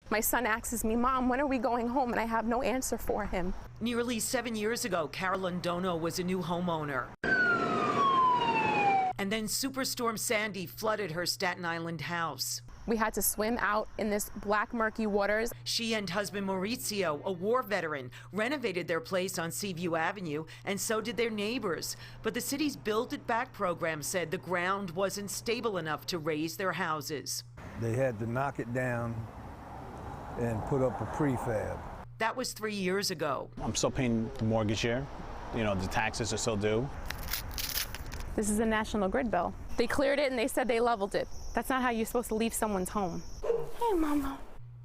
My son asks me, Mom, when are we going home? And I have no answer for him. Nearly 7 years ago, Cara Londono was a new homeowner. And then Superstorm Sandy flooded her Staten Island house. We had to swim out in this black, murky waters. She and husband Mauricio, a war veteran, renovated their place on Seaview Avenue, and so did their neighbors. But the city's Build It Back program said the ground wasn't stable enough to raise their houses. They had to knock it down and put up a prefab. That was 3 years ago. I'm still paying the mortgage here. You know, the taxes are still due. This is a National Grid bill. They cleared it and they said they leveled it. That's not how you're supposed to leave someone's home. Hey, Mama.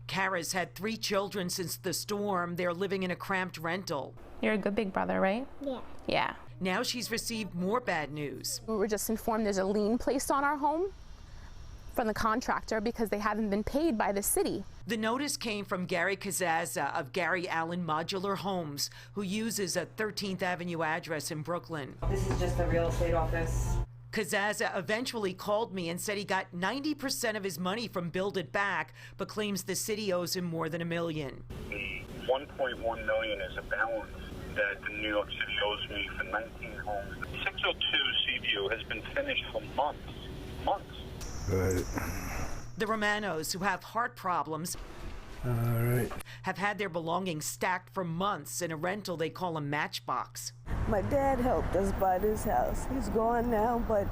Cara's had 3 children since the storm. They're living in a cramped rental. You're a good big brother, right? Yeah. Yeah. Now she's received more bad news. We were just informed there's a lien placed on our home from the contractor because they haven't been paid by the city. The notice came from Gary Kazaza of Gary Allen Modular Homes, who uses a 13th Avenue address in Brooklyn. This is just the real estate office. Kazaza eventually called me and said he got 90% of his money from Build It Back, but claims the city owes him more than $1 million. The $1.1 million is a balance that the New York City owes me for 19 homes. 602 Seaview has been finished for months. Right. The Romanos, who have heart problems, have had their belongings stacked for months in a rental they call a matchbox. My dad helped us buy this house. He's gone now, but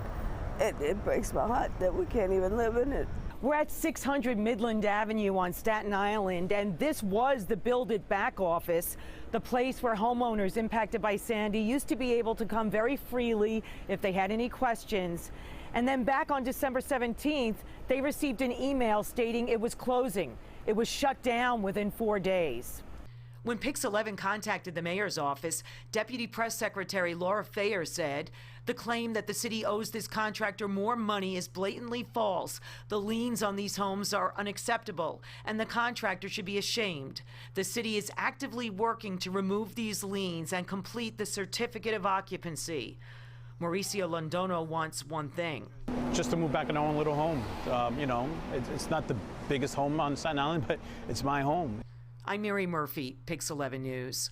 it breaks my heart that we can't even live in it. We're at 600 Midland Avenue on Staten Island, and this was the Build It Back office, the place where homeowners impacted by Sandy used to be able to come very freely if they had any questions. And then back on December 17th, they received an email stating it was closing. It was shut down within 4 days. When Pix 11 contacted the mayor's office, Deputy Press Secretary Laura Fayer said the claim that the city owes this contractor more money is blatantly false. The liens on these homes are unacceptable, and the contractor should be ashamed. The city is actively working to remove these liens and complete the Certificate of Occupancy. Mauricio Londono wants one thing. Just to move back in our own little home. You know, it's not the biggest home on Staten Island, but it's my home. I'm Mary Murphy, Pix 11 News.